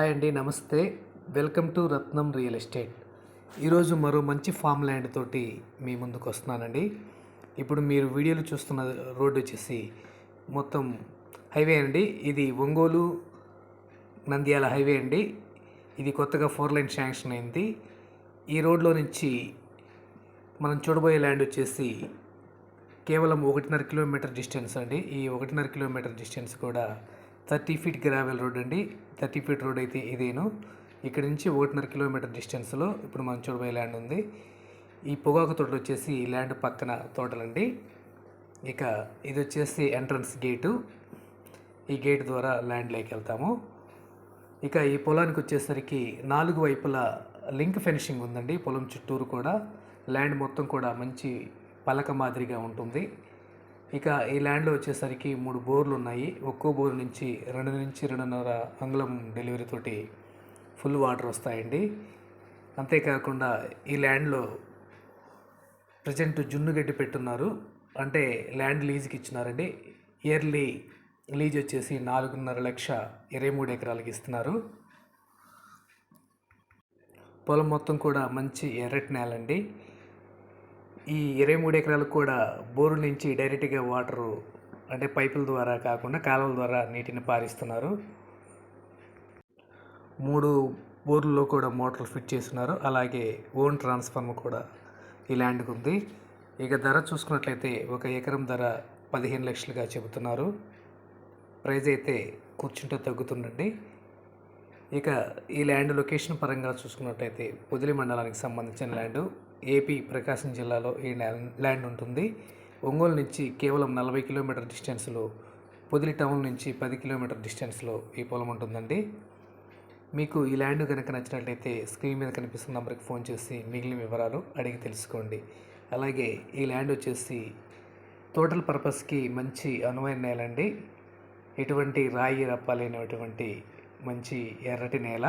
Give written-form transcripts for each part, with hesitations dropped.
Hi అండి, నమస్తే. Welcome to Ratnam real estate. ఈరోజు మరో మంచి ఫామ్ ల్యాండ్ తోటి మీ ముందుకు వస్తున్నానండి. ఇప్పుడు మీరు వీడియోలో చూస్తున్న రోడ్డు వచ్చేసి మొత్తం హైవే అండి. ఇది ఒంగోలు నంద్యాల హైవే అండి. ఇది కొత్తగా 4 లైన్ శాంక్షన్ అయింది. ఈ రోడ్లో నుంచి మనం చూడబోయే ల్యాండ్ వచ్చేసి కేవలం 1.5 కిలోమీటర్ డిస్టెన్స్ అండి. ఈ 1.5 కిలోమీటర్ డిస్టెన్స్ కూడా 30 ఫీట్ గ్రావెల్ రోడ్ అండి. 30 ఫీట్ రోడ్ అయితే ఇదేను. ఇక్కడ నుంచి 1.5 కిలోమీటర్ డిస్టెన్స్లో ఇప్పుడు మనం చూడబోయే ల్యాండ్ ఉంది. ఈ పొగాకు తోటలు వచ్చేసి ఈ ల్యాండ్ పక్కన తోటలండి. ఇక ఇది వచ్చేసి ఎంట్రన్స్ గేటు. ఈ గేట్ ద్వారా ల్యాండ్లోకి వెళ్తాము. ఇక ఈ పొలానికి వచ్చేసరికి 4 వైపులా లింక్ ఫెన్సింగ్ ఉందండి. పొలం చుట్టూరు కూడా ల్యాండ్ మొత్తం కూడా మంచి పలక మాదిరిగా ఉంటుంది. ఇక ఈ ల్యాండ్లో వచ్చేసరికి 3 బోర్లు ఉన్నాయి. ఒక్కో బోర్ నుంచి 2 నుంచి 2.5 అంగుళం డెలివరీ తోటి ఫుల్ వాటర్ వస్తాయండి. అంతేకాకుండా ఈ ల్యాండ్లో ప్రజెంట్ జున్నుగడ్డి పెట్టున్నారు. అంటే ల్యాండ్ లీజ్కి ఇచ్చినారండి. ఇయర్లీ లీజ్ వచ్చేసి 4.5 లక్ష 23 ఎకరాలకి ఇస్తున్నారు. పొలం మొత్తం కూడా మంచి ఎర్రటి నేలండి. ఈ 23 ఎకరాలకు కూడా బోరు నుంచి డైరెక్ట్గా వాటరు అంటే పైపుల ద్వారా కాకుండా కాలువల ద్వారా నీటిని పారిస్తున్నారు. 3 బోర్లలో కూడా మోటార్లు ఫిట్ చేస్తున్నారు. అలాగే ఓన్ ట్రాన్స్ఫార్మర్ కూడా ఈ ల్యాండ్కి ఉంది. ఇక ధర చూసుకున్నట్లయితే 1 ఎకరం ధర 15 లక్షలుగా చెబుతున్నారు. ప్రైజ్ అయితే కూర్చుంటే తగ్గుతుందండి. ఇక ఈ ల్యాండ్ లొకేషన్ పరంగా చూసుకున్నట్లయితే పొదిలి మండలానికి సంబంధించిన ల్యాండ్. ఏపీ ప్రకాశం జిల్లాలో ఈ ల్యాండ్ ఉంటుంది. ఒంగోలు నుంచి కేవలం 40 కిలోమీటర్ డిస్టెన్స్లో, పొదిలి టౌన్ నుంచి 10 కిలోమీటర్ డిస్టెన్స్లో ఈ పొలం ఉంటుందండి. మీకు ఈ ల్యాండ్ కనుక నచ్చినట్లయితే స్క్రీన్ మీద కనిపిస్తున్న నెంబర్కి ఫోన్ చేసి మిగిలిన వివరాలు అడిగి తెలుసుకోండి. అలాగే ఈ ల్యాండ్ వచ్చేసి టోటల్ పర్పస్కి మంచి అనువైన నేల అండి. ఎటువంటి రాయి రప్పాలైనటువంటి మంచి ఎర్రటి నేల.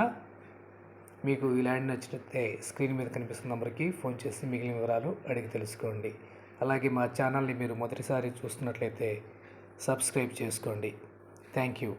మీకు ఈ ల్యాండ్ నచ్చినట్లయితే స్క్రీన్ మీద కనిపిస్తున్న నెంబర్కి ఫోన్ చేసి మిగిలిన వివరాలు అడిగి తెలుసుకోండి. అలాగే మా ఛానల్ని మీరు మొదటిసారి చూస్తున్నట్లయితే సబ్స్క్రైబ్ చేసుకోండి. Thank you.